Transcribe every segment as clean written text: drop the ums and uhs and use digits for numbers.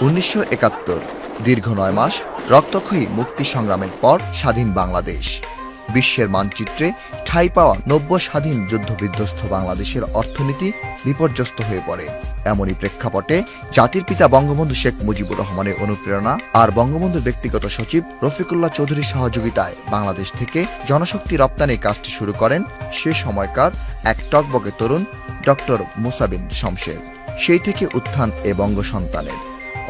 1971 দীর্ঘ 9 মাস রক্তক্ষয়ী মুক্তি সংগ্রামের পর স্বাধীন বাংলাদেশ। বিশ্বের মানচিত্রে ঠাঁই পাওয়া নব্য স্বাধীন যুদ্ধবিধ্বস্ত বাংলাদেশের অর্থনীতি বিপর্যস্ত হয়ে পড়ে। এমনই প্রেক্ষাপটে জাতির পিতা বঙ্গবন্ধু শেখ মুজিবুর রহমানের অনুপ্রেরণা আর বঙ্গবন্ধুর ব্যক্তিগত সচিব রফিকুল্লাহ চৌধুরীর সহযোগিতায় বাংলাদেশ থেকে জনশক্তি রপ্তানির কাজটি শুরু করেন সে সময়কার এক টকবকে তরুণ ডক্টর মুসা বিন শমশের। সেই থেকে উত্থান এ বঙ্গ সন্তানের।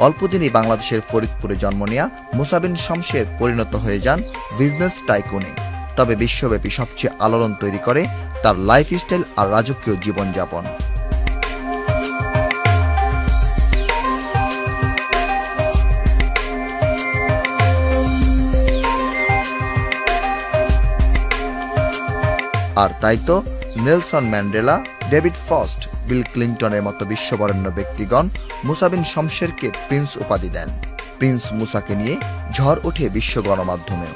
অল্পদিনই বাংলাদেশের ফরিদপুরে জন্ম নেয়া মুসা বিন শমশের পরিণত হয়ে যান বিজনেস টাইকুনে। তবে বিশ্বব্যাপী সবচেয়ে আলোড়ন তৈরি করে তার লাইফস্টাইল আর রাজকীয় জীবনযাপন। আর তাই তো নেলসন ম্যান্ডেলা, ডেভিড ফ্রস্ট, বিল ক্লিন্টনের মতো বিশ্ববরেণ্য ব্যক্তিগণ মুসা বিন শমশেরকে প্রিন্স উপাধি দেন। প্রিন্স মুসাকে নিয়ে ঝড় ওঠে বিশ্ব গণমাধ্যমেও।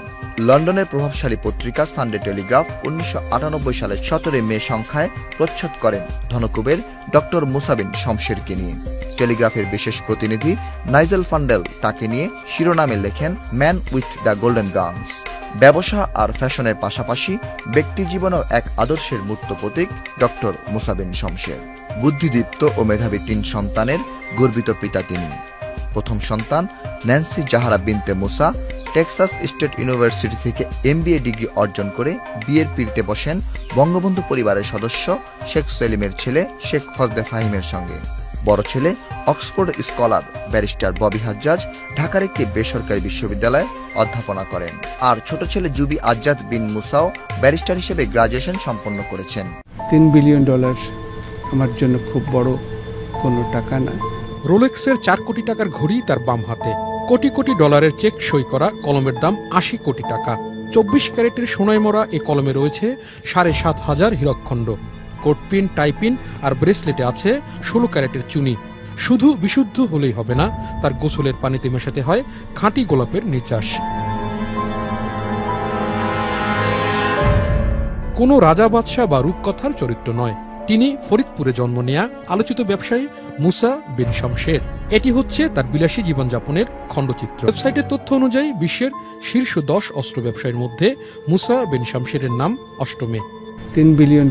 লন্ডনের প্রভাবশালী পত্রিকা সানডে টেলিগ্রাফ 1998 সালের 17 মে সংখ্যায় প্রচ্ছদ করেন ধনকুবের ডক্টর মুসা বিন শমশেরকে নিয়ে। টেলিগ্রাফের বিশেষ প্রতিনিধি নাইজেল ফান্ডেল তাকে নিয়ে শিরোনামে লেখেন man with the golden guns. ব্যবসা আর ফ্যাশনের পাশাপাশি ব্যক্তিজীবনেও এক আদর্শের মূর্ত প্রতীক ডক্টর মুসা বিন শমশের। বুদ্ধিদীপ্ত ও মেধাবী 3 সন্তানের গর্বিত পিতা তিনি। প্রথম সন্তান ন্যান্সি জাহারা বিনতে মুসা টেক্সাস স্টেট ইউনিভার্সিটি থেকে MBA ডিগ্রি অর্জন করে বিয়ের পিঁড়িতে বসেন বঙ্গবন্ধু পরিবারের সদস্য শেখ সেলিমের ছেলে শেখ ফজলে ফাহিমের সঙ্গে। বড় ছেলে Oxford scholar barrister Bobby Hajjaj ঢাকার একটি বেসরকারি বিশ্ববিদ্যালয়ে অধ্যাপনা করেন। আর ছোট ছেলে জুবি আজ্জাদ বিন মুসাও ব্যারিস্টার হিসেবে গ্রাজুয়েশন সম্পন্ন করেছেন। $3 বিলিয়ন আমার জন্য খুব বড় কোনো টাকা না। রোলেক্সের 4 কোটি টাকার ঘড়ি তার বাম হাতে। কোটি কোটি ডলারের চেক সই করা কলমের দাম 80 কোটি টাকা। 24 ক্যারেটের সোনায় মোড়া এ কলমে রয়েছে 7,500 হীরকখণ্ড। কোটপিন, টাইপিন আর ব্রেসলেটে আছে 16 ক্যারেটের চুনি। শুধু বিশুদ্ধ হলেই হবে না, তার গোসলের পানিতে মেশাতে হয় খাঁটি গোলাপের নির্যাস। কোনো রাজা বাদশাহ বা রূপকথার চরিত্র নয়, তিনি ফরিদপুরে জন্ম নেয়া আলোচিত ব্যবসায়ী মুসা বিন শমশের। এটি হচ্ছে তার বিলাসী জীবনযাপনের খণ্ডচিত্র। ওয়েবসাইটের তথ্য অনুযায়ী বিশ্বের শীর্ষ 10 অস্ত্র ব্যবসায়ীর মধ্যে মুসা বিন শমশেরের নাম অষ্টমে। $3 বিলিয়ন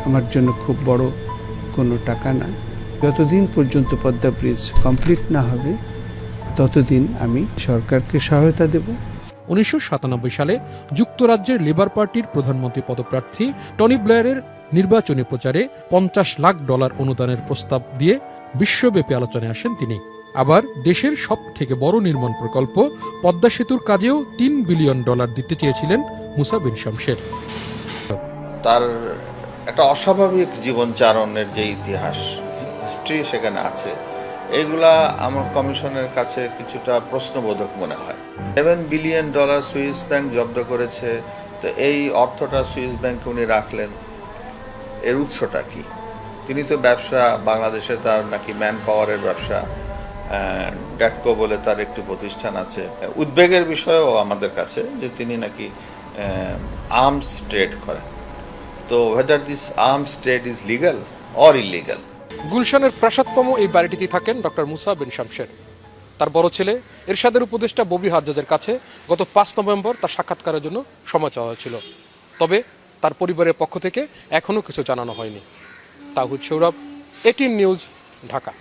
আমার জন্য খুব বড় কোনো টাকা না। যতদিন পর্যন্ত পদ্মা ব্রিজ কমপ্লিট না হবে ততদিন আমি সরকারকে সহায়তা দেব। 1997 সালে যুক্তরাজ্যের লেবার পার্টির প্রধানমন্ত্রী পদপ্রার্থী টনি ব্লেয়ারের নির্বাচনী প্রচারে $50 লাখ অনুদানের প্রস্তাব দিয়ে বিশ্বব্যাপী আলোচনায় আসেন তিনি। আবার দেশের সব থেকে বড় নির্মাণ প্রকল্প পদ্মা সেতুর কাজেও $3 বিলিয়ন দিতে চেয়েছিলেন মুসা বিন শমশের। তার একটা অস্বাভাবিক জীবনচারণের যে ইতিহাস, হিস্ট্রি সেখানে আছে, এগুলা আমার কমিশনের কাছে কিছুটা প্রশ্নবোধক মনে হয়। $7 বিলিয়ন সুইস ব্যাংক জব্দ করেছে, তো এই অর্থটা সুইস ব্যাংকে উনি রাখলেন, এর উৎসটা কি? তিনি তো ব্যবসা, বাংলাদেশে তার নাকি ম্যান পাওয়ারের ব্যবসা, ড্যাটকো বলে তার একটি প্রতিষ্ঠান আছে। উদ্বেগের বিষয়ও আমাদের কাছে যে তিনি নাকি আর্মস ট্রেড করেন। তো whether this arms trade is legal or illegal. গুলশানের প্রাসাদপম এই বাড়িটিতে থাকেন ডক্টর মুসা বিন শমশের। তার বড় ছেলে এরশাদের উপদেষ্টা ববি হাজ্জাজের কাছে গত 5 নভেম্বর তার সাক্ষাৎকারের জন্য সময় চাওয়া হয়েছিল। তবে তার পরিবারের পক্ষ থেকে এখনও কিছু জানানো হয়নি। তাওহিদ সৌরভ, 18 নিউজ, ঢাকা।